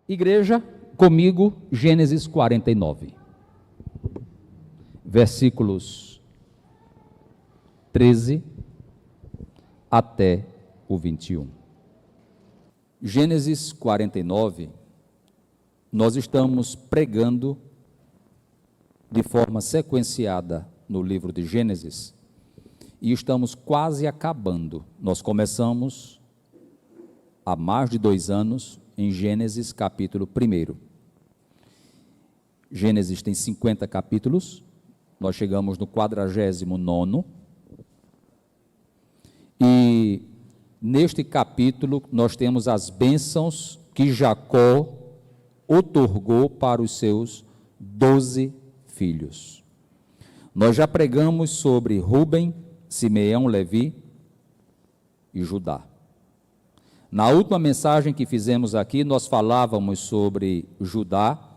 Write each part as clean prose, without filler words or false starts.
Igreja, comigo, Gênesis 49, versículos 13 até o 21. Gênesis 49, nós estamos pregando de forma sequenciada no livro de Gênesis e estamos quase acabando. Nós começamos há mais de 2 anos em Gênesis capítulo 1. Gênesis tem 50 capítulos, nós chegamos no 49º, e neste capítulo nós temos as bênçãos que Jacó outorgou para os seus 12 filhos. Nós já pregamos sobre Rúben, Simeão, Levi e Judá. Na última mensagem que fizemos aqui, nós falávamos sobre Judá,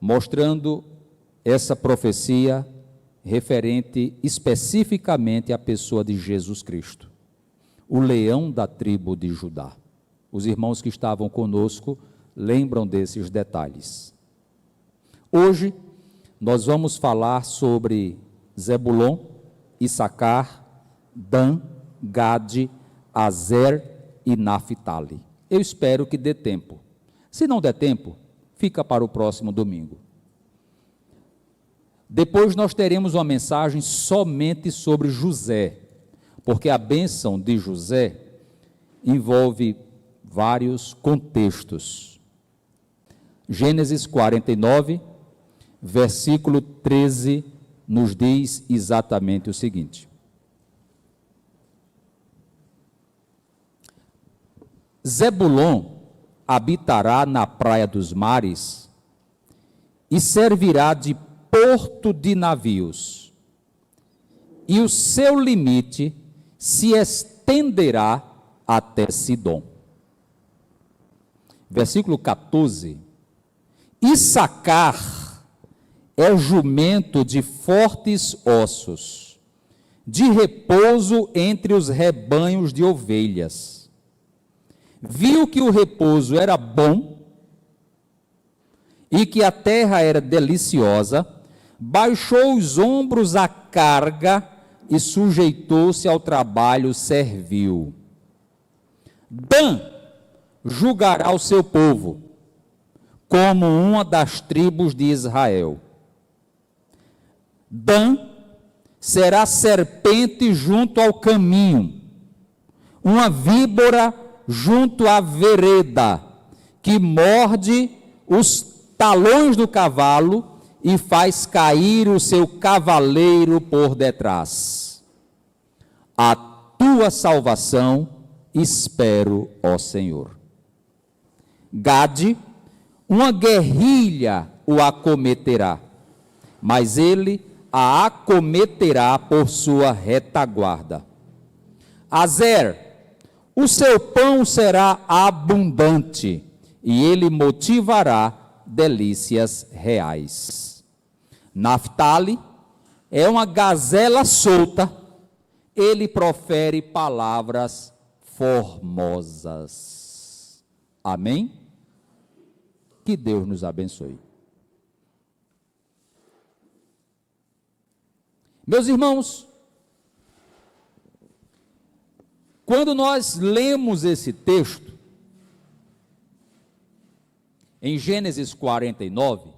mostrando essa profecia referente especificamente à pessoa de Jesus Cristo, o leão da tribo de Judá. Os irmãos que estavam conosco lembram desses detalhes. Hoje, nós vamos falar sobre Zebulon, Issacar, Dan, Gade, Azer e Naftali. Eu espero que dê tempo. Se não der tempo, fica para o próximo domingo. Depois nós teremos uma mensagem somente sobre José, porque a bênção de José envolve vários contextos. Gênesis 49, versículo 13, nos diz exatamente o seguinte: Zebulon habitará na praia dos mares e servirá de porto de navios, e o seu limite se estenderá até Sidom. Versículo 14: Issacar é jumento de fortes ossos, de repouso entre os rebanhos de ovelhas. Viu que o repouso era bom e que a terra era deliciosa, baixou os ombros à carga e sujeitou-se ao trabalho servil. Dan julgará o seu povo como uma das tribos de Israel. Dan será serpente junto ao caminho, uma víbora junto à vereda, que morde os talões do cavalo e faz cair o seu cavaleiro por detrás. A tua salvação espero, ó Senhor. Gade, uma guerrilha o acometerá, mas ele a acometerá por sua retaguarda. Azer, o seu pão será abundante, e ele motivará delícias reais. Naftali é uma gazela solta, ele profere palavras formosas. Amém? Que Deus nos abençoe. Meus irmãos, quando nós lemos esse texto, em Gênesis 49,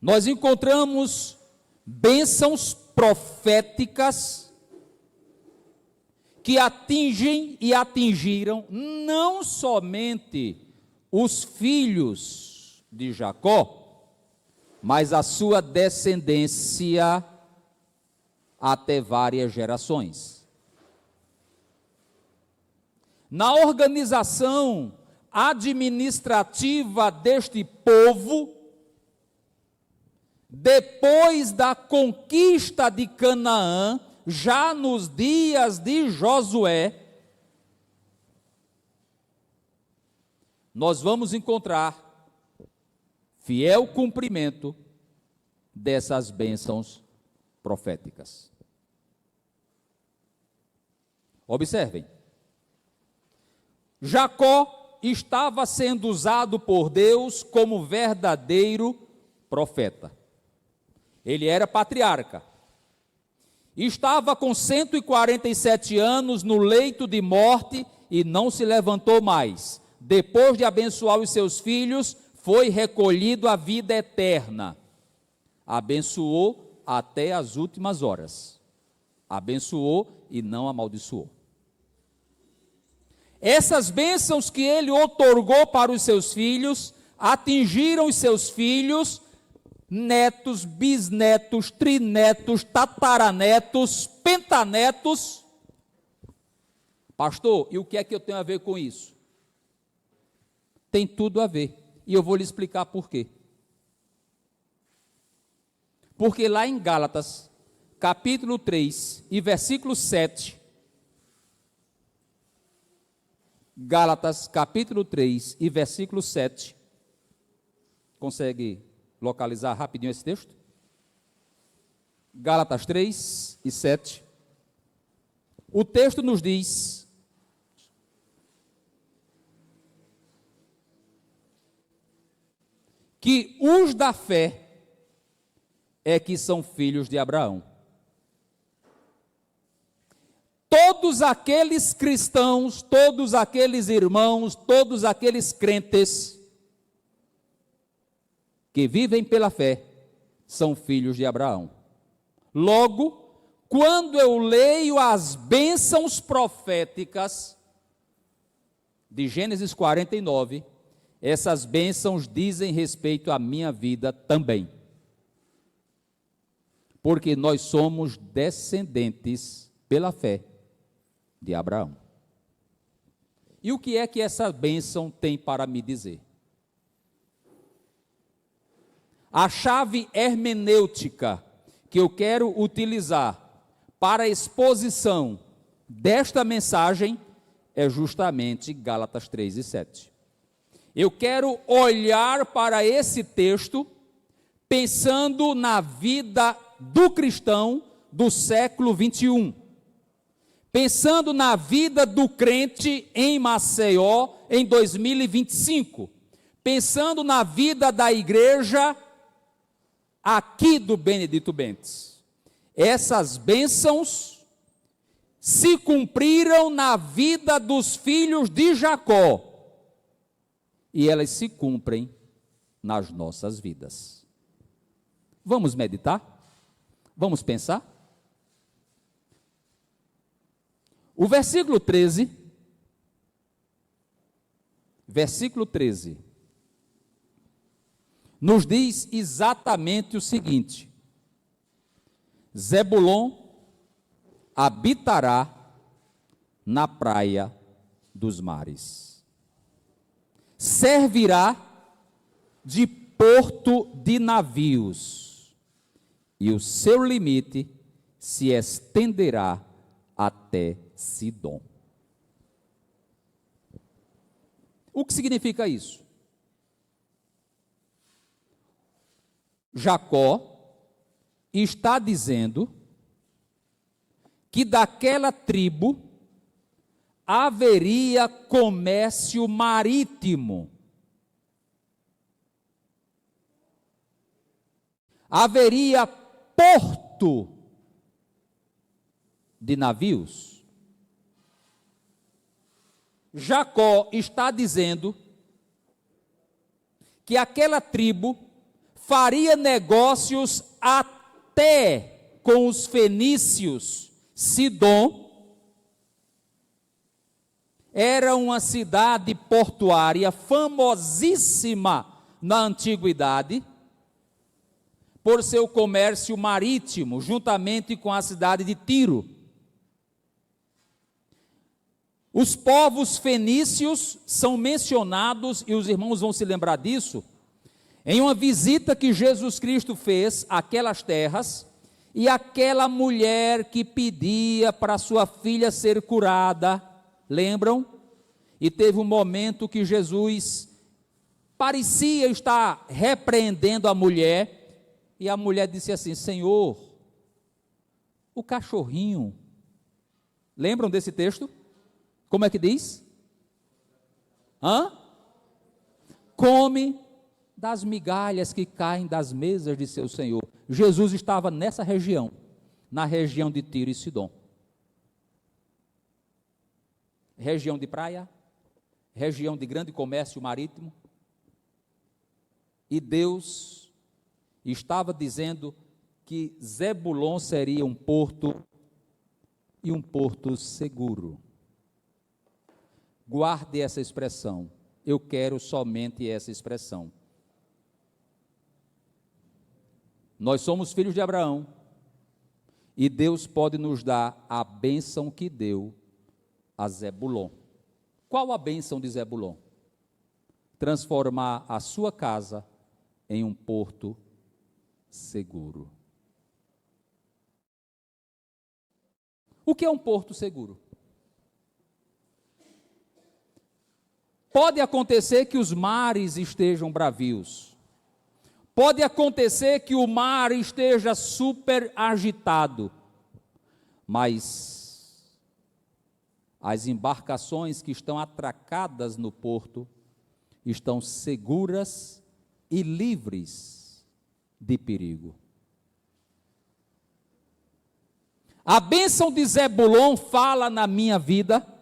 nós encontramos bênçãos proféticas que atingem e atingiram não somente os filhos de Jacó, mas a sua descendência até várias gerações. Na organização administrativa deste povo, depois da conquista de Canaã, já nos dias de Josué, nós vamos encontrar fiel cumprimento dessas bênçãos proféticas. Observem, Jacó estava sendo usado por Deus como verdadeiro profeta. Ele era patriarca. Estava com 147 anos no leito de morte e não se levantou mais. Depois de abençoar os seus filhos, foi recolhido à vida eterna. Abençoou até as últimas horas. Abençoou e não amaldiçoou. Essas bênçãos que ele outorgou para os seus filhos, atingiram os seus filhos, netos, bisnetos, trinetos, tataranetos, pentanetos. Pastor, e o que é que eu tenho a ver com isso? Tem tudo a ver, e eu vou lhe explicar por quê. Porque lá em Gálatas, capítulo 3 e versículo 7, Gálatas, capítulo 3 e versículo 7, consegue localizar rapidinho esse texto? Gálatas 3 e 7, o texto nos diz: que os da fé é que são filhos de Abraão. Todos aqueles cristãos, todos aqueles irmãos, todos aqueles crentes que vivem pela fé são filhos de Abraão. Logo, quando eu leio as bênçãos proféticas de Gênesis 49, essas bênçãos dizem respeito à minha vida também. Porque nós somos descendentes pela fé de Abraão. E o que é que essa bênção tem para me dizer? A chave hermenêutica que eu quero utilizar para a exposição desta mensagem é justamente Gálatas 3 e 7. Eu quero olhar para esse texto pensando na vida do cristão do século 21, pensando na vida do crente em Maceió em 2025, pensando na vida da igreja aqui do Benedito Bentes. Essas bênçãos se cumpriram na vida dos filhos de Jacó e elas se cumprem nas nossas vidas. Vamos meditar? Vamos pensar? O versículo 13, nos diz exatamente o seguinte: Zebulon habitará na praia dos mares, servirá de porto de navios, e o seu limite se estenderá até Sidom. O que significa isso? Jacó está dizendo que daquela tribo haveria comércio marítimo. Haveria porto de navios. Jacó está dizendo que aquela tribo faria negócios até com os fenícios. Sidom era uma cidade portuária famosíssima na antiguidade por seu comércio marítimo, juntamente com a cidade de Tiro. Os povos fenícios são mencionados, e os irmãos vão se lembrar disso, em uma visita que Jesus Cristo fez àquelas terras, e aquela mulher que pedia para sua filha ser curada, lembram? E teve um momento que Jesus parecia estar repreendendo a mulher, e a mulher disse assim: Senhor, o cachorrinho, lembram desse texto? Como é que diz? Come das migalhas que caem das mesas de seu Senhor. Jesus estava nessa região, na região de Tiro e Sidom. Região de praia, região de grande comércio marítimo. E Deus estava dizendo que Zebulon seria um porto e um porto seguro. Guarde essa expressão. Eu quero somente essa expressão. Nós somos filhos de Abraão e Deus pode nos dar a bênção que deu a Zebulon. Qual a bênção de Zebulon? Transformar a sua casa em um porto seguro. O que é um porto seguro? Pode acontecer que os mares estejam bravios. Pode acontecer que o mar esteja super agitado. Mas as embarcações que estão atracadas no porto estão seguras e livres de perigo. A bênção de Zebulon fala na minha vida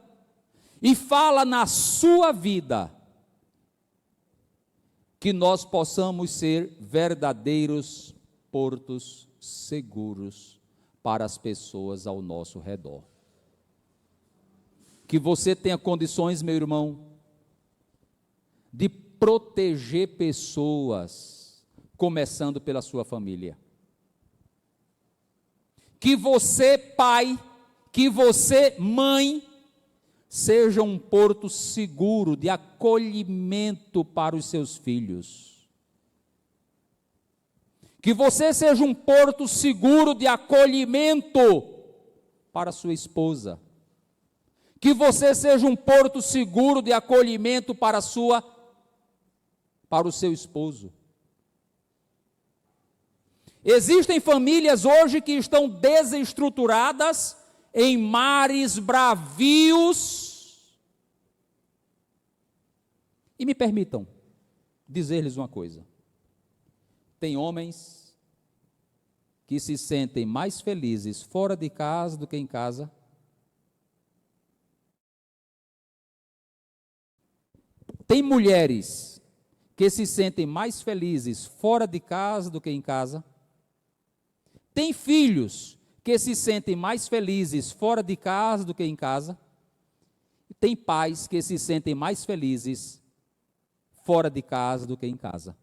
e fala na sua vida, que nós possamos ser verdadeiros portos seguros para as pessoas ao nosso redor. Que você tenha condições, meu irmão, de proteger pessoas, começando pela sua família. Que você, pai, que você, mãe, seja um porto seguro de acolhimento para os seus filhos. Que você seja um porto seguro de acolhimento para sua esposa. Que você seja um porto seguro de acolhimento para o seu esposo. Existem famílias hoje que estão desestruturadas em mares bravios. E me permitam dizer-lhes uma coisa. Tem homens que se sentem mais felizes fora de casa do que em casa. Tem mulheres que se sentem mais felizes fora de casa do que em casa. Tem filhos que se sentem mais felizes fora de casa do que em casa. Tem pais que se sentem mais felizes fora de casa do que em casa.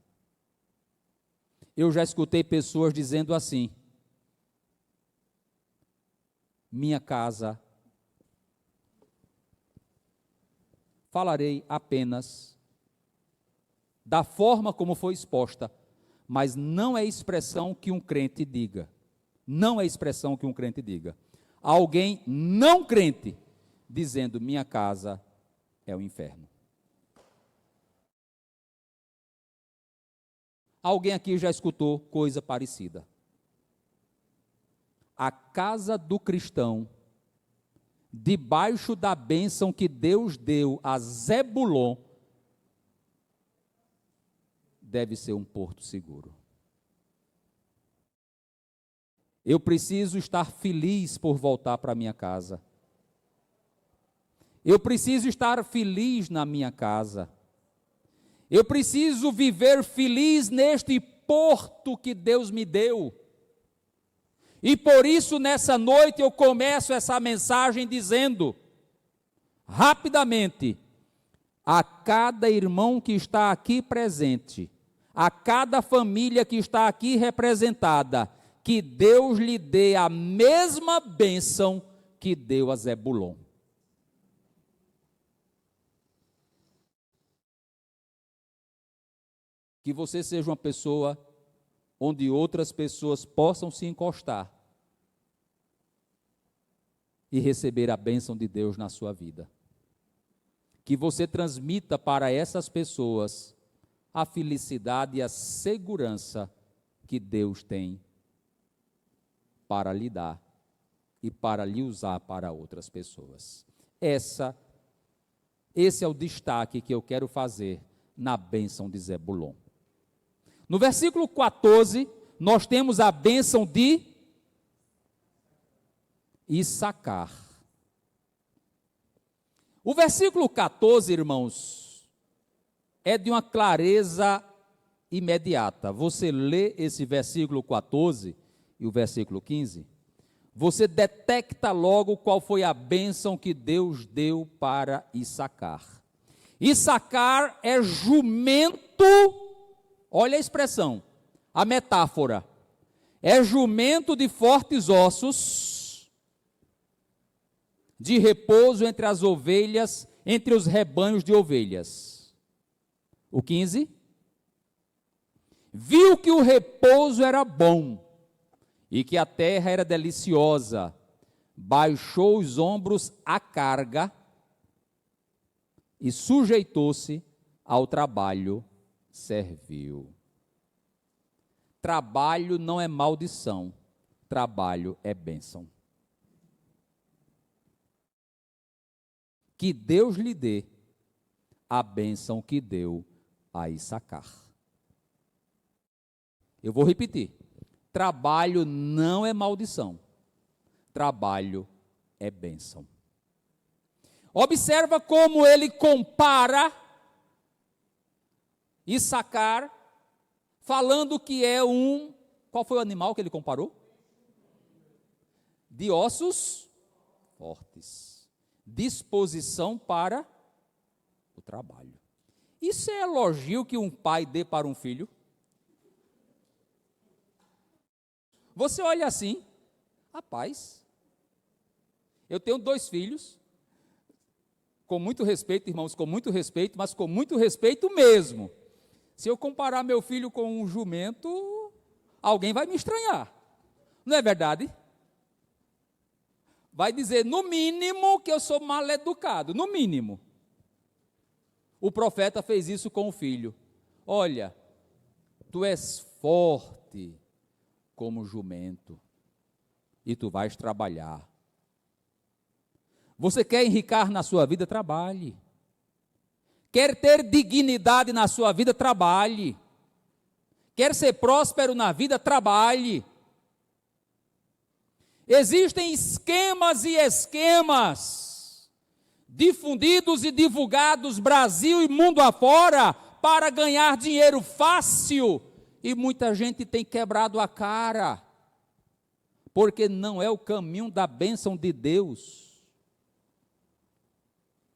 Eu já escutei pessoas dizendo assim: minha casa, falarei apenas da forma como foi exposta, mas não é expressão que um crente diga. Não é expressão que um crente diga. Alguém não crente dizendo: minha casa é o inferno. Alguém aqui já escutou coisa parecida? A casa do cristão, debaixo da bênção que Deus deu a Zebulon, deve ser um porto seguro. Eu preciso estar feliz por voltar para minha casa. Eu preciso estar feliz na minha casa. Eu preciso viver feliz neste porto que Deus me deu. E por isso, nessa noite, eu começo essa mensagem dizendo, rapidamente, a cada irmão que está aqui presente, a cada família que está aqui representada, que Deus lhe dê a mesma bênção que deu a Zebulon. Que você seja uma pessoa onde outras pessoas possam se encostar e receber a bênção de Deus na sua vida. Que você transmita para essas pessoas a felicidade e a segurança que Deus tem para lhe dar e para lhe usar para outras pessoas. Essa Esse é o destaque que eu quero fazer na bênção de Zebulon. No versículo 14, nós temos a bênção de Issacar. O versículo 14, irmãos, é de uma clareza imediata. Você lê esse versículo 14 e o versículo 15, você detecta logo qual foi a bênção que Deus deu para Issacar. Issacar é jumento, olha a expressão, a metáfora, é jumento de fortes ossos, de repouso entre as ovelhas, entre os rebanhos de ovelhas. O 15, viu que o repouso era bom e que a terra era deliciosa, baixou os ombros à carga e sujeitou-se ao trabalho servil. Trabalho não é maldição, trabalho é bênção. Que Deus lhe dê a bênção que deu a Issacar. Eu vou repetir. Trabalho não é maldição. Trabalho é bênção. Observa como ele compara Issacar, falando que é um... Qual foi o animal que ele comparou? De ossos fortes. Disposição para o trabalho. Isso é elogio que um pai dê para um filho? Você olha assim, rapaz, eu tenho 2 filhos, com muito respeito, irmãos, com muito respeito, mas com muito respeito mesmo. Se eu comparar meu filho com um jumento, alguém vai me estranhar, não é verdade? Vai dizer, no mínimo, que eu sou mal educado, no mínimo. O profeta fez isso com o filho. Olha, tu és forte como jumento, e tu vais trabalhar. Você quer enriquecer na sua vida? Trabalhe. Quer ter dignidade na sua vida? Trabalhe. Quer ser próspero na vida? Trabalhe. Existem esquemas e esquemas difundidos e divulgados Brasil e mundo afora para ganhar dinheiro fácil, e muita gente tem quebrado a cara, porque não é o caminho da bênção de Deus.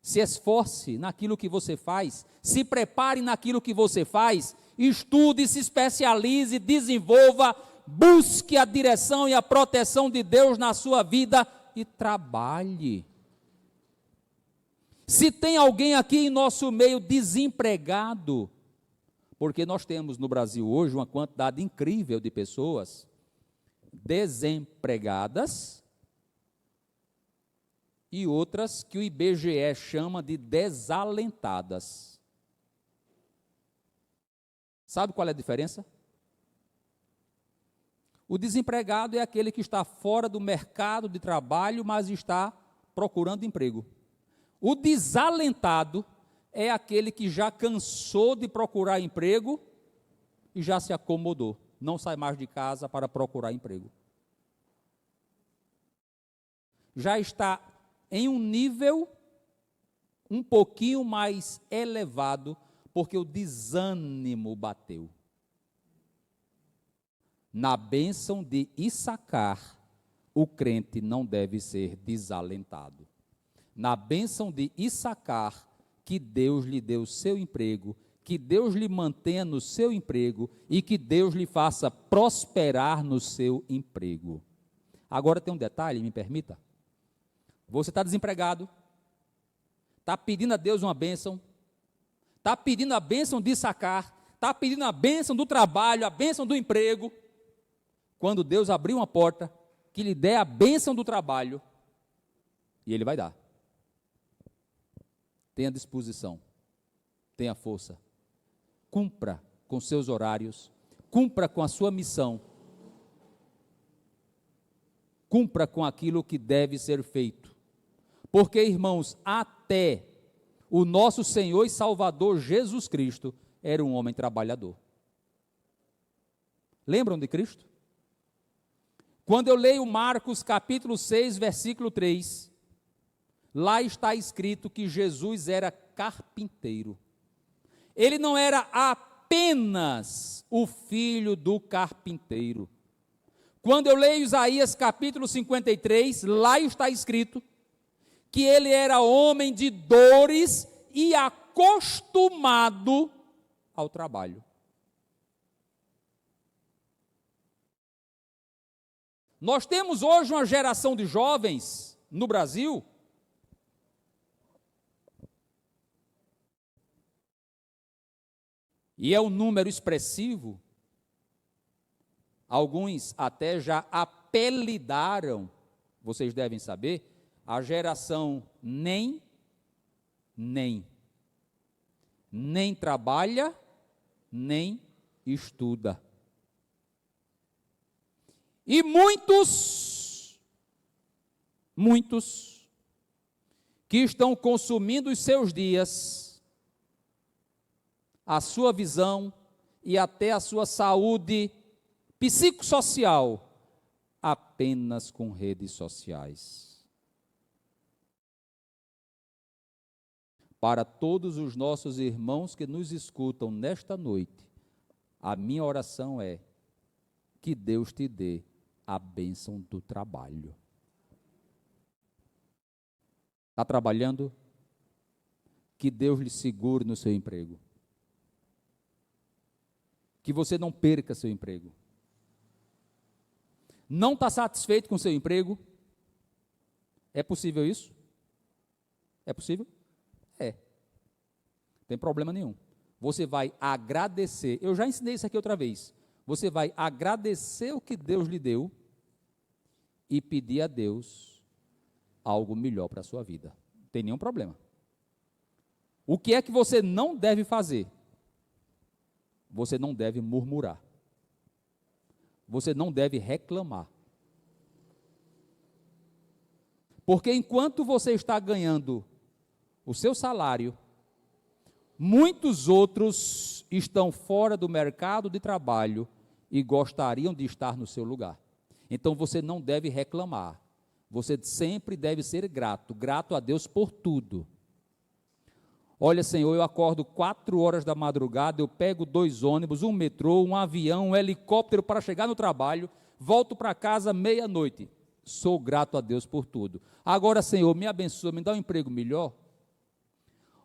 Se esforce naquilo que você faz, se prepare naquilo que você faz, estude, se especialize, desenvolva, busque a direção e a proteção de Deus na sua vida e trabalhe. Se tem alguém aqui em nosso meio desempregado, porque nós temos no Brasil hoje uma quantidade incrível de pessoas desempregadas e outras que o IBGE chama de desalentadas. Sabe qual é a diferença? O desempregado é aquele que está fora do mercado de trabalho, mas está procurando emprego. O desalentado é aquele que já cansou de procurar emprego e já se acomodou, não sai mais de casa para procurar emprego. Já está em um nível um pouquinho mais elevado, porque o desânimo bateu. Na bênção de Issacar, o crente não deve ser desalentado. Na bênção de Issacar, que Deus lhe dê o seu emprego, que Deus lhe mantenha no seu emprego e que Deus lhe faça prosperar no seu emprego. Agora tem um detalhe, me permita. Você está desempregado, está pedindo a Deus uma bênção, está pedindo a bênção de Issacar, está pedindo a bênção do trabalho, a bênção do emprego. Quando Deus abrir uma porta, que lhe dê a bênção do trabalho, e Ele vai dar. Tenha disposição, tenha força, cumpra com seus horários, cumpra com a sua missão, cumpra com aquilo que deve ser feito, porque, irmãos, até o nosso Senhor e Salvador Jesus Cristo era um homem trabalhador. Lembram de Cristo? Quando eu leio Marcos capítulo 6, versículo 3, lá está escrito que Jesus era carpinteiro. Ele não era apenas o filho do carpinteiro. Quando eu leio Isaías capítulo 53, lá está escrito que ele era homem de dores e acostumado ao trabalho. Nós temos hoje uma geração de jovens no Brasil e é um número expressivo. Alguns até já apelidaram, vocês devem saber, a geração nem trabalha, nem estuda. E muitos que estão consumindo os seus dias, a sua visão e até a sua saúde psicossocial apenas com redes sociais. Para todos os nossos irmãos que nos escutam nesta noite, a minha oração é que Deus te dê a bênção do trabalho. Está trabalhando? Que Deus lhe segure no seu emprego. Que você não perca seu emprego. Não está satisfeito com seu emprego? É possível isso? É possível? É. Não tem problema nenhum. Você vai agradecer. Eu já ensinei isso aqui outra vez. Você vai agradecer o que Deus lhe deu e pedir a Deus algo melhor para a sua vida. Não tem nenhum problema. O que é que você não deve fazer? Você não deve murmurar. Você não deve reclamar. Porque enquanto você está ganhando o seu salário, muitos outros estão fora do mercado de trabalho e gostariam de estar no seu lugar. Então você não deve reclamar. Você sempre deve ser grato a Deus por tudo. Olha, Senhor, eu acordo 4 horas da madrugada, eu pego 2 ônibus, um metrô, um avião, um helicóptero para chegar no trabalho, volto para casa meia-noite. Sou grato a Deus por tudo. Agora, Senhor, me abençoa, me dá um emprego melhor.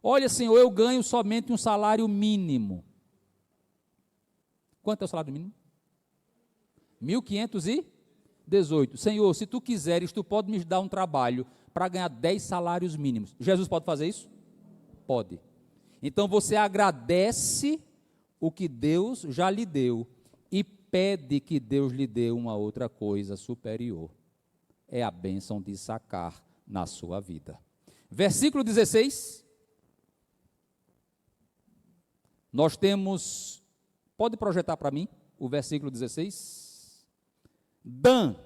Olha, Senhor, eu ganho somente um salário mínimo. Quanto é o salário mínimo? 1.518. Senhor, se tu quiseres, tu pode me dar um trabalho para ganhar 10 salários mínimos. Jesus pode fazer isso? Pode. Então você agradece o que Deus já lhe deu e pede que Deus lhe dê uma outra coisa superior. É a bênção de Issacar na sua vida. Versículo 16. Nós temos, pode projetar para mim o versículo 16? Dan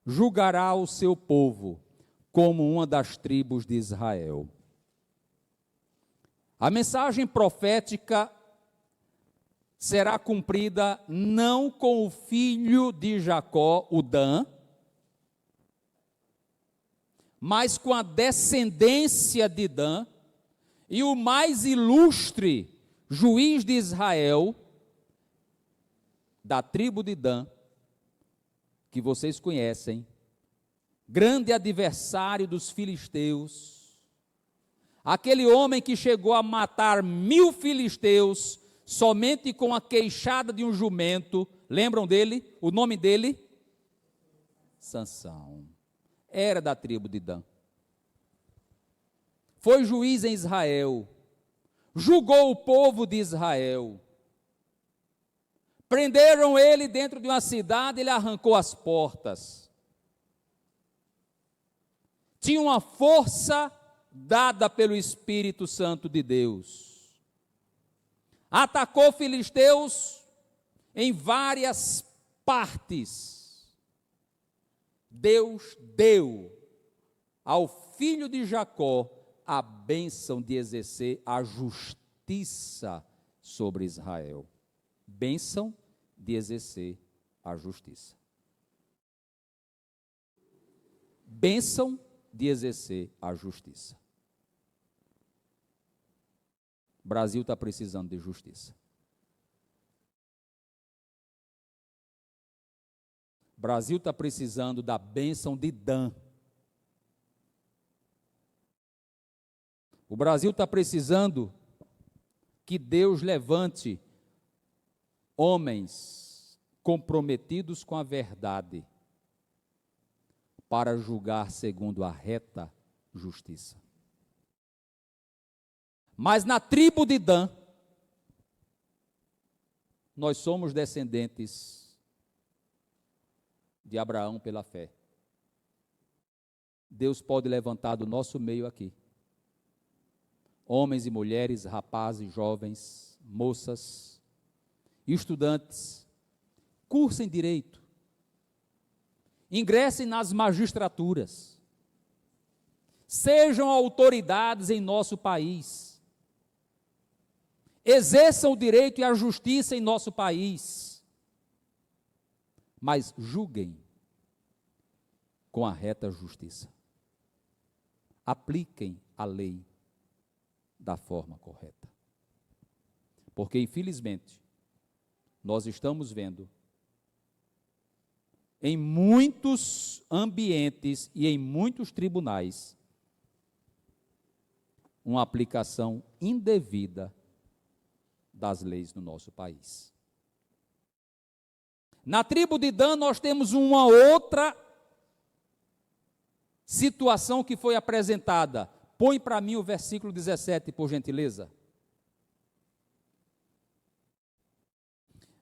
julgará o seu povo como uma das tribos de Israel. A mensagem profética será cumprida não com o filho de Jacó, o Dan, mas com a descendência de Dan e o mais ilustre juiz de Israel, da tribo de Dan, que vocês conhecem, grande adversário dos filisteus, aquele homem que chegou a matar 1000 filisteus somente com a queixada de um jumento. Lembram dele? O nome dele? Sansão. Era da tribo de Dan. Foi juiz em Israel. Julgou o povo de Israel. Prenderam ele dentro de uma cidade, ele arrancou as portas. Tinha uma força dada pelo Espírito Santo de Deus. Atacou filisteus em várias partes. Deus deu ao filho de Jacó a bênção de exercer a justiça sobre Israel. Bênção de exercer a justiça. Bênção de exercer a justiça. O Brasil está precisando de justiça. O Brasil está precisando da bênção de Dan. O Brasil está precisando que Deus levante homens comprometidos com a verdade para julgar segundo a reta justiça. Mas na tribo de Dan, nós somos descendentes de Abraão pela fé. Deus pode levantar do nosso meio aqui homens e mulheres, rapazes, jovens, moças, estudantes, cursem direito, ingressem nas magistraturas, sejam autoridades em nosso país, exerçam o direito e a justiça em nosso país, mas julguem com a reta justiça. Apliquem a lei da forma correta. Porque, infelizmente, nós estamos vendo em muitos ambientes e em muitos tribunais uma aplicação indevida das leis no nosso país. Na tribo de Dan nós temos uma outra situação que foi apresentada. Põe para mim o versículo 17, por gentileza.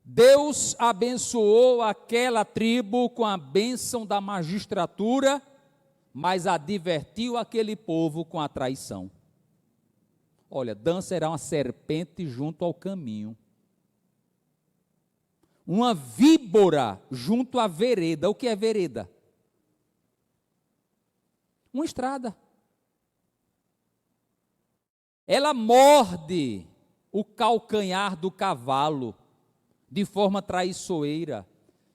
Deus abençoou aquela tribo com a bênção da magistratura, mas advertiu aquele povo com a traição. Olha, Dan será uma serpente junto ao caminho, uma víbora junto à vereda. O que é vereda? Uma estrada. Ela morde o calcanhar do cavalo de forma traiçoeira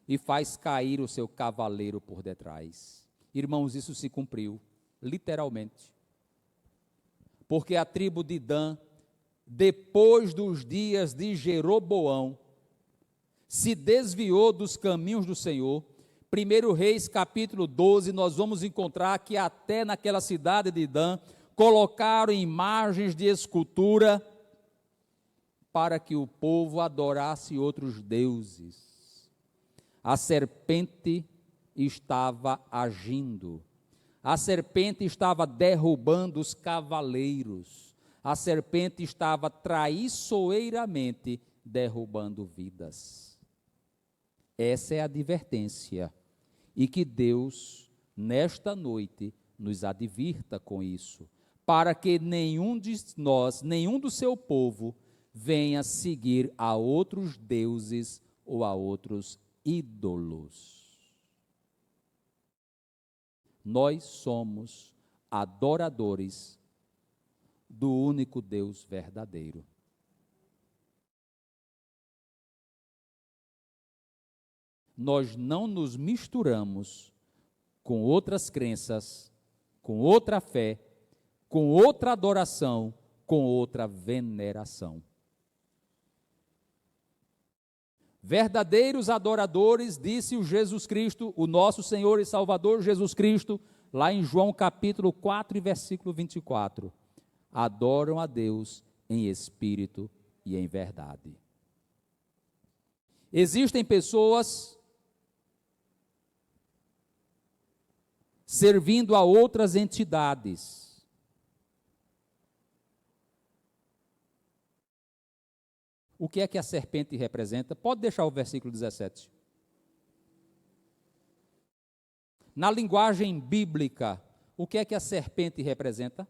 e faz cair o seu cavaleiro por detrás. Irmãos, isso se cumpriu, literalmente. Porque a tribo de Dan, depois dos dias de Jeroboão, se desviou dos caminhos do Senhor. 1 Reis, capítulo 12, nós vamos encontrar que até naquela cidade de Dan, colocaram imagens de escultura para que o povo adorasse outros deuses. A serpente estava agindo. A serpente estava derrubando os cavaleiros. A serpente estava traiçoeiramente derrubando vidas. Essa é a advertência. E que Deus, nesta noite, nos advirta com isso, para que nenhum de nós, nenhum do seu povo, venha seguir a outros deuses ou a outros ídolos. Nós somos adoradores do único Deus verdadeiro. Nós não nos misturamos com outras crenças, com outra fé, com outra adoração, com outra veneração. Verdadeiros adoradores, disse o Jesus Cristo, o nosso Senhor e Salvador Jesus Cristo, lá em João capítulo 4 e versículo 24, adoram a Deus em espírito e em verdade. Existem pessoas servindo a outras entidades. O que é que a serpente representa? Pode deixar o versículo 17. Na linguagem bíblica, o que é que a serpente representa?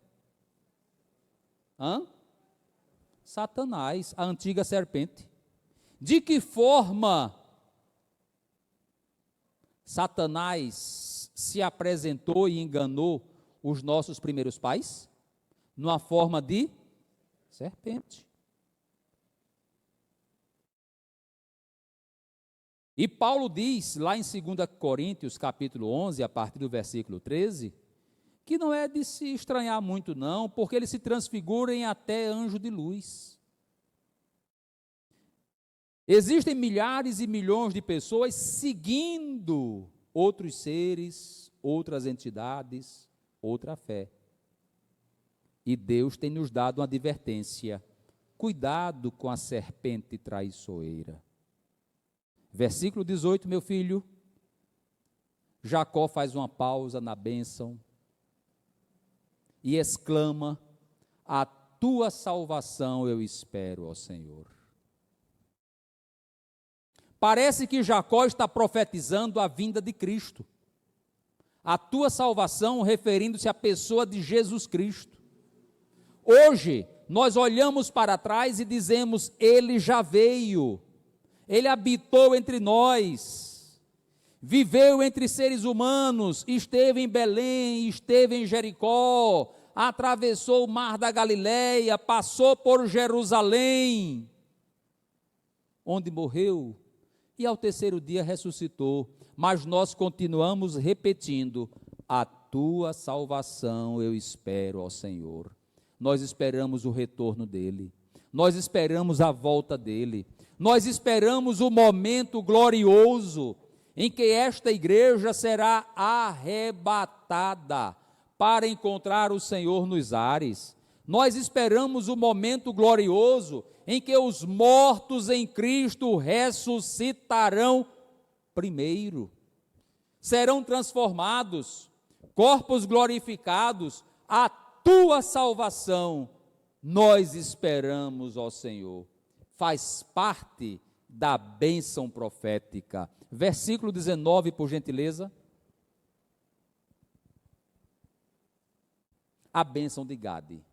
Satanás, a antiga serpente. De que forma Satanás se apresentou e enganou os nossos primeiros pais? numa forma de serpente. E Paulo diz, lá em 2 Coríntios, capítulo 11, a partir do versículo 13, que não é de se estranhar muito não, porque eles se transfigurem até anjo de luz. Existem milhares e milhões de pessoas seguindo outros seres, outras entidades, outra fé. E Deus tem nos dado uma advertência: cuidado com a serpente traiçoeira. Versículo 18, meu filho, Jacó faz uma pausa na bênção e exclama: a tua salvação eu espero, ó Senhor. Parece que Jacó está profetizando a vinda de Cristo. A tua salvação, referindo-se à pessoa de Jesus Cristo. Hoje, nós olhamos para trás e dizemos: ele já veio, ele habitou entre nós, viveu entre seres humanos, esteve em Belém, esteve em Jericó, atravessou o mar da Galileia, passou por Jerusalém, onde morreu, e ao terceiro dia ressuscitou. Mas nós continuamos repetindo: a tua salvação eu espero, ó Senhor. Nós esperamos o retorno dele, nós esperamos a volta dele, nós esperamos o momento glorioso em que esta igreja será arrebatada para encontrar o Senhor nos ares. Nós esperamos o momento glorioso em que os mortos em Cristo ressuscitarão primeiro, serão transformados, corpos glorificados. A tua salvação nós esperamos, ó Senhor. Faz parte da bênção profética. Versículo 19, por gentileza. A bênção de Gade.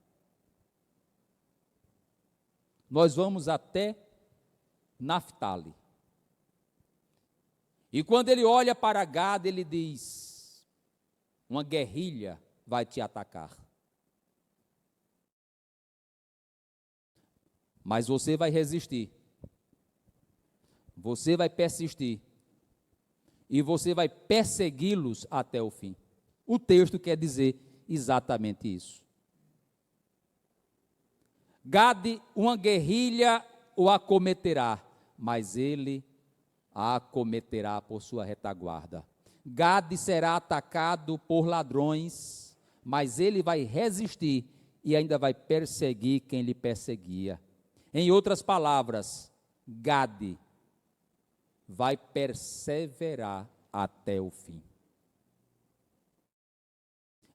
Nós vamos até Naftali. E quando ele olha para Gade, ele diz: uma guerrilha vai te atacar. Mas você vai resistir. Você vai persistir. E você vai persegui-los até o fim. O texto quer dizer exatamente isso. Gade, uma guerrilha o acometerá, mas ele a acometerá por sua retaguarda. Gade será atacado por ladrões, mas ele vai resistir e ainda vai perseguir quem lhe perseguia. Em outras palavras, Gade vai perseverar até o fim.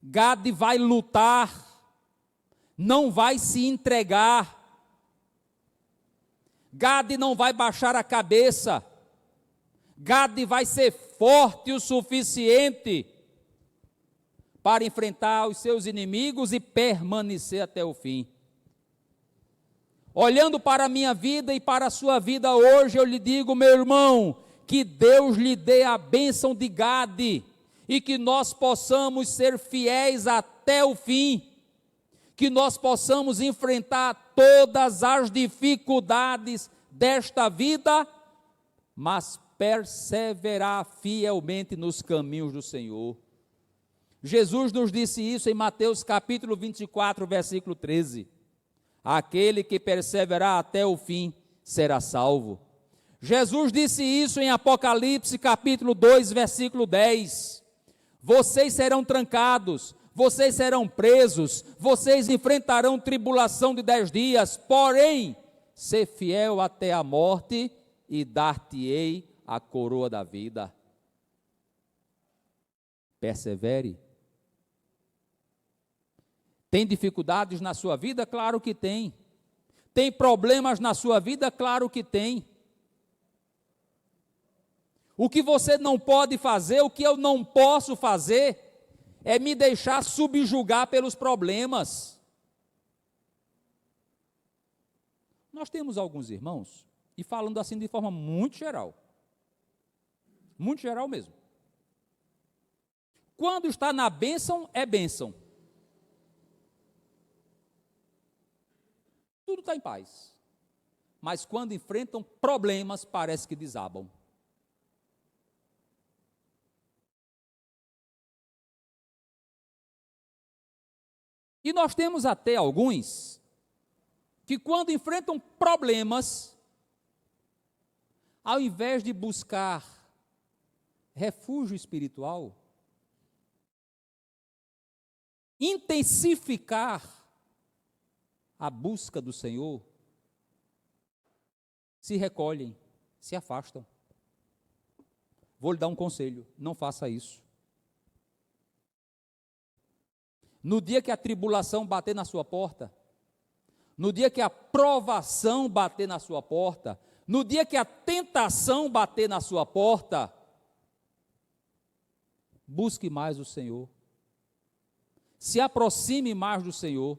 Gade vai lutar, não vai se entregar. Gade não vai baixar a cabeça. Gade vai ser forte o suficiente para enfrentar os seus inimigos e permanecer até o fim. Olhando para a minha vida e para a sua vida hoje, eu lhe digo, meu irmão, que Deus lhe dê a bênção de Gade e que nós possamos ser fiéis até o fim, que nós possamos enfrentar todas as dificuldades desta vida, mas perseverar fielmente nos caminhos do Senhor. Jesus nos disse isso em Mateus capítulo 24, versículo 13. Aquele que perseverar até o fim será salvo. Jesus disse isso em Apocalipse capítulo 2, versículo 10. Vocês serão trancados, vocês serão presos, vocês enfrentarão tribulação de 10 dias, porém, ser fiel até a morte e dar-te-ei a coroa da vida. Persevere. Tem dificuldades na sua vida? Claro que tem. Tem problemas na sua vida? Claro que tem. O que você não pode fazer, o que eu não posso fazer, é me deixar subjugar pelos problemas. Nós temos alguns irmãos, e falando assim de forma muito geral mesmo. Quando está na bênção, é bênção. tudo está em paz. Mas quando enfrentam problemas, parece que desabam. E nós temos até alguns que quando enfrentam problemas, ao invés de buscar refúgio espiritual, intensificar a busca do Senhor, se recolhem, se afastam. Vou lhe dar um conselho: não faça isso. No dia que a tribulação bater na sua porta, no dia que a provação bater na sua porta, no dia que a tentação bater na sua porta, busque mais o Senhor, se aproxime mais do Senhor,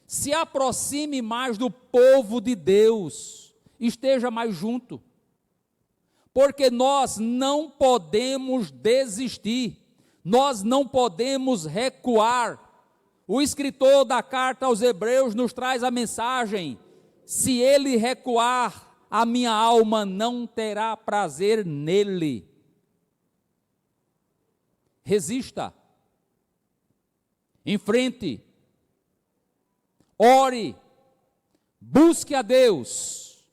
se aproxime mais do povo de Deus, esteja mais junto, porque nós não podemos desistir, nós não podemos recuar. O escritor da carta aos Hebreus nos traz a mensagem: se ele recuar, a minha alma não terá prazer nele. Resista, enfrente, ore, busque a Deus,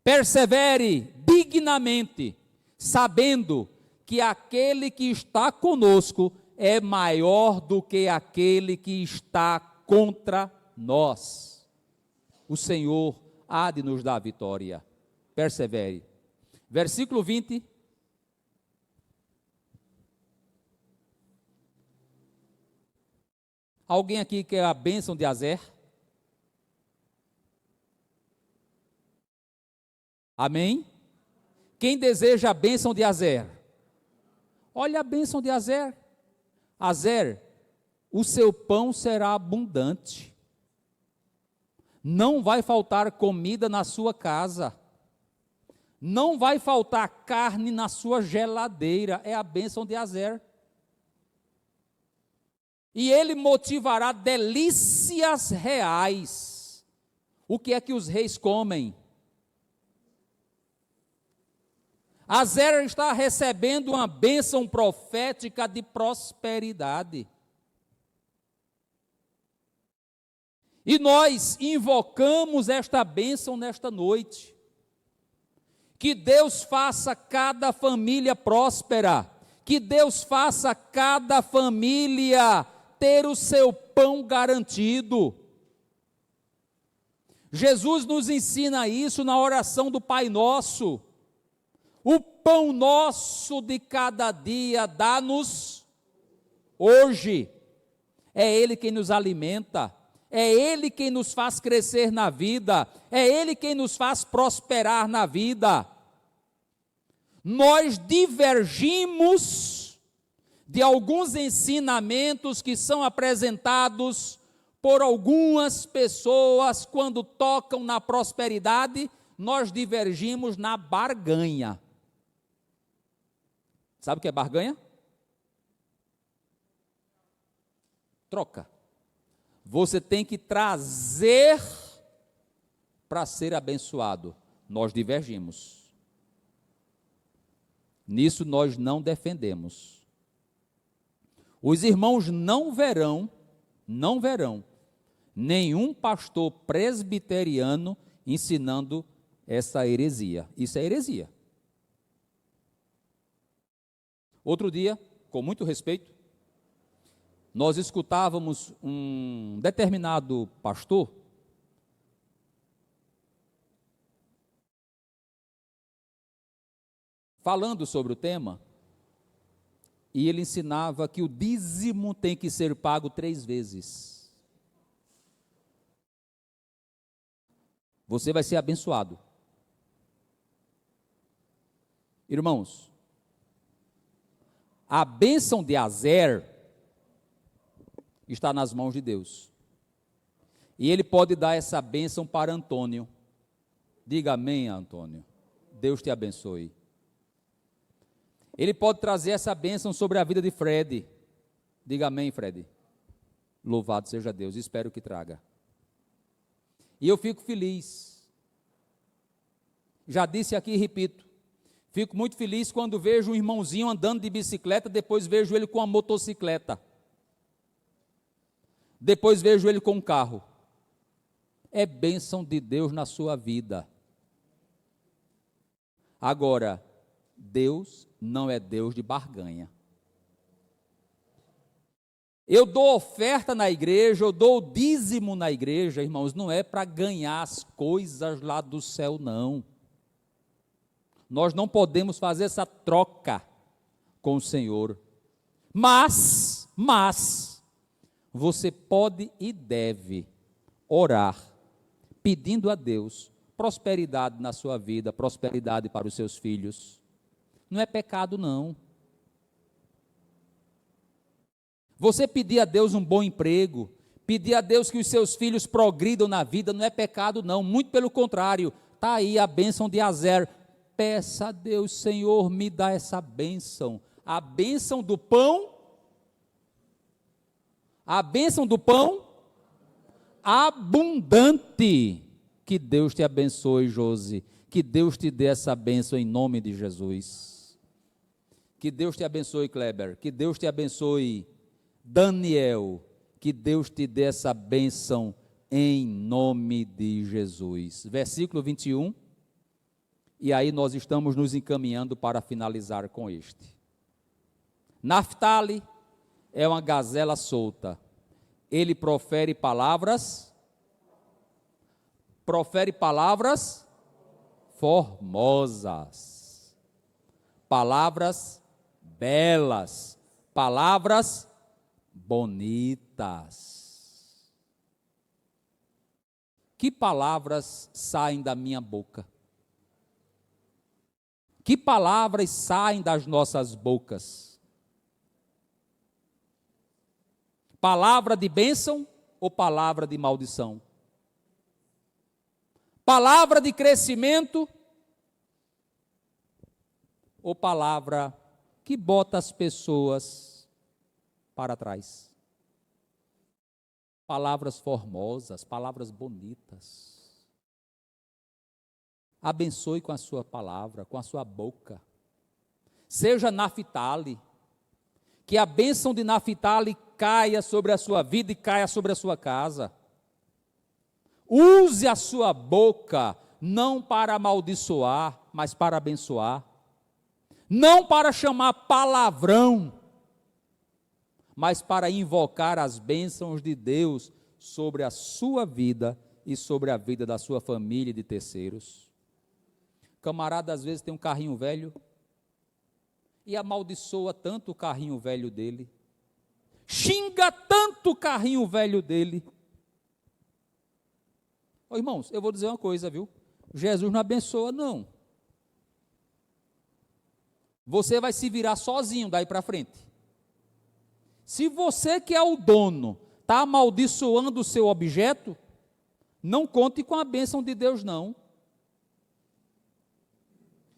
persevere dignamente, sabendo que aquele que está conosco é maior do que aquele que está contra nós. O Senhor há de nos dar vitória. Persevere. Versículo 20. Alguém aqui quer a bênção de Azer? Amém? Quem deseja a bênção de Azer? Olha a bênção de Azer. Azer, o seu pão será abundante. Não vai faltar comida na sua casa. Não vai faltar carne na sua geladeira. É a bênção de Azer. E ele motivará delícias reais. O que é que os reis comem? Azer está recebendo uma bênção profética de prosperidade. E nós invocamos esta bênção nesta noite. Que Deus faça cada família próspera. Que Deus faça cada família ter o seu pão garantido. Jesus nos ensina isso na oração do Pai Nosso. O pão nosso de cada dia dá-nos hoje. É Ele quem nos alimenta, é Ele quem nos faz crescer na vida, é Ele quem nos faz prosperar na vida. Nós divergimos de alguns ensinamentos que são apresentados por algumas pessoas quando tocam na prosperidade, nós divergimos na barganha. Sabe o que é barganha? Troca. Você tem que trazer para ser abençoado. Nós divergimos. Nisso nós não defendemos. Os irmãos não verão nenhum pastor presbiteriano ensinando essa heresia. Isso é heresia. Outro dia, com muito respeito, nós escutávamos um determinado pastor falando sobre o tema, e ele ensinava que o dízimo tem que ser pago 3 vezes. Você vai ser abençoado. Irmãos, a bênção de Azer está nas mãos de Deus. E Ele pode dar essa bênção para Antônio. Diga amém, Antônio. Deus te abençoe. Ele pode trazer essa bênção sobre a vida de Fred. Diga amém, Fred. Louvado seja Deus, espero que traga. E eu fico feliz. Já disse aqui e repito. Fico muito feliz quando vejo um irmãozinho andando de bicicleta, depois vejo ele com uma motocicleta. Depois vejo ele com um carro. É bênção de Deus na sua vida. Agora, Deus não é Deus de barganha. Eu dou oferta na igreja, eu dou o dízimo na igreja, irmãos, não é para ganhar as coisas lá do céu, não. Nós não podemos fazer essa troca com o Senhor. Mas, você pode e deve orar, pedindo a Deus prosperidade na sua vida, prosperidade para os seus filhos. Não é pecado, não. Você pedir a Deus um bom emprego, pedir a Deus que os seus filhos progridam na vida, não é pecado, não. Muito pelo contrário, está aí a bênção de Azer. Peça a Deus, Senhor, me dá essa bênção. A bênção do pão. A bênção do pão abundante. Que Deus te abençoe, Josi. Que Deus te dê essa bênção em nome de Jesus. Que Deus te abençoe, Kleber. Que Deus te abençoe, Daniel. Que Deus te dê essa bênção em nome de Jesus. Versículo 21. E aí nós estamos nos encaminhando para finalizar com este. Naftali é uma gazela solta. Ele profere palavras formosas, palavras belas, palavras bonitas. Que palavras saem da minha boca? Que palavras saem das nossas bocas? Palavra de bênção ou palavra de maldição? Palavra de crescimento ou palavra que bota as pessoas para trás? Palavras formosas, palavras bonitas. Abençoe com a sua palavra, com a sua boca. Seja Naftali, que a bênção de Naftali caia sobre a sua vida e caia sobre a sua casa. Use a sua boca, não para amaldiçoar, mas para abençoar. Não para chamar palavrão, mas para invocar as bênçãos de Deus sobre a sua vida e sobre a vida da sua família e de terceiros. Camarada, às vezes, tem um carrinho velho e amaldiçoa tanto o carrinho velho dele, xinga tanto o carrinho velho dele. Ô, irmãos, eu vou dizer uma coisa, viu? Jesus não abençoa, não. Você vai se virar sozinho daí para frente. Se você que é o dono está amaldiçoando o seu objeto, não conte com a bênção de Deus, não.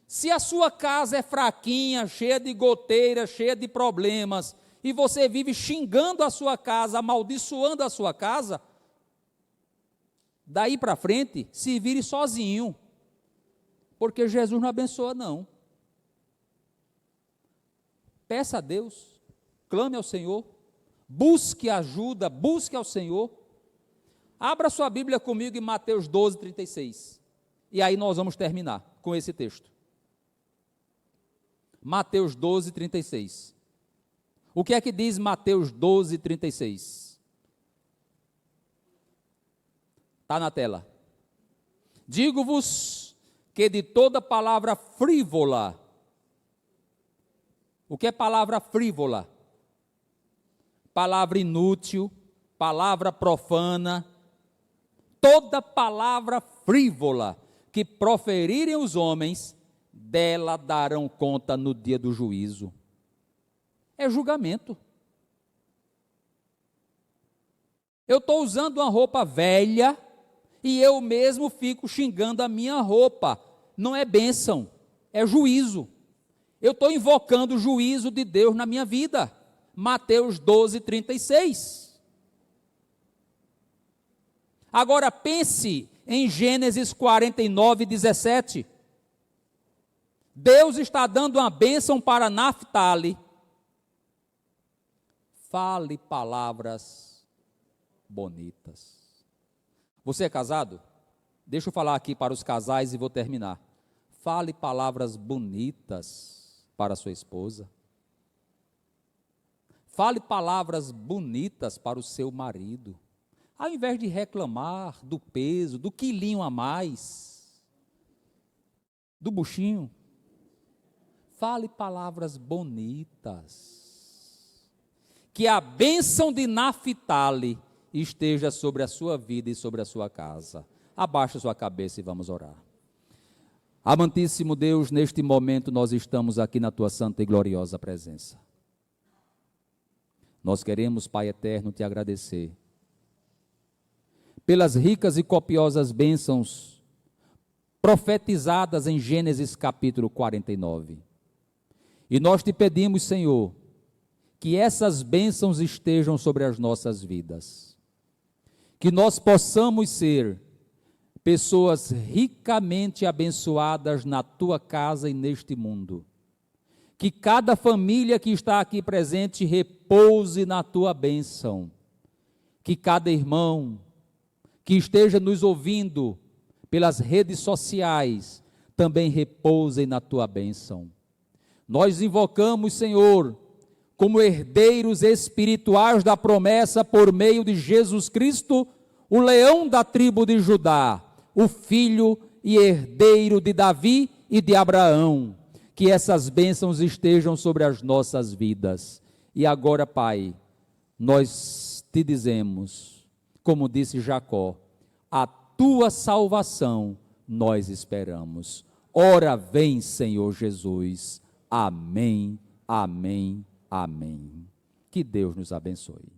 Se a sua casa é fraquinha, cheia de goteiras, cheia de problemas, e você vive xingando a sua casa, amaldiçoando a sua casa, daí para frente, se vire sozinho, porque Jesus não abençoa, não. Peça a Deus, clame ao Senhor, busque ajuda, busque ao Senhor. Abra sua Bíblia comigo em Mateus 12, 36, e aí nós vamos terminar com esse texto. Mateus 12, 36. O que é que diz Mateus 12, 36? Está na tela. Digo-vos que de toda palavra frívola. O que é palavra frívola? Palavra inútil, palavra profana. Toda palavra frívola que proferirem os homens, dela darão conta no dia do juízo. É julgamento. Eu estou usando uma roupa velha e eu mesmo fico xingando a minha roupa. Não é bênção, é juízo. Eu estou invocando o juízo de Deus na minha vida. Mateus 12, 36. Agora pense em Gênesis 49, 17. Deus está dando uma bênção para Naftali. Fale palavras bonitas. Você é casado? Deixa eu falar aqui para os casais e vou terminar. Fale palavras bonitas para a sua esposa. Fale palavras bonitas para o seu marido. Ao invés de reclamar do peso, do quilinho a mais, do buchinho, fale palavras bonitas. Que a bênção de Naftali esteja sobre a sua vida e sobre a sua casa. Abaixe a sua cabeça e vamos orar. Amantíssimo Deus, neste momento nós estamos aqui na tua santa e gloriosa presença. Nós queremos, Pai eterno, te agradecer pelas ricas e copiosas bênçãos profetizadas em Gênesis capítulo 49. E nós te pedimos, Senhor, que essas bênçãos estejam sobre as nossas vidas. Que nós possamos ser pessoas ricamente abençoadas na tua casa e neste mundo. Que cada família que está aqui presente repouse na tua bênção. Que cada irmão que esteja nos ouvindo pelas redes sociais também repouse na tua bênção. Nós invocamos, Senhor, como herdeiros espirituais da promessa por meio de Jesus Cristo, o leão da tribo de Judá, o filho e herdeiro de Davi e de Abraão. Que essas bênçãos estejam sobre as nossas vidas. E agora, Pai, nós te dizemos, como disse Jacó, a tua salvação nós esperamos. Ora vem, Senhor Jesus. Amém, amém, amém. Que Deus nos abençoe.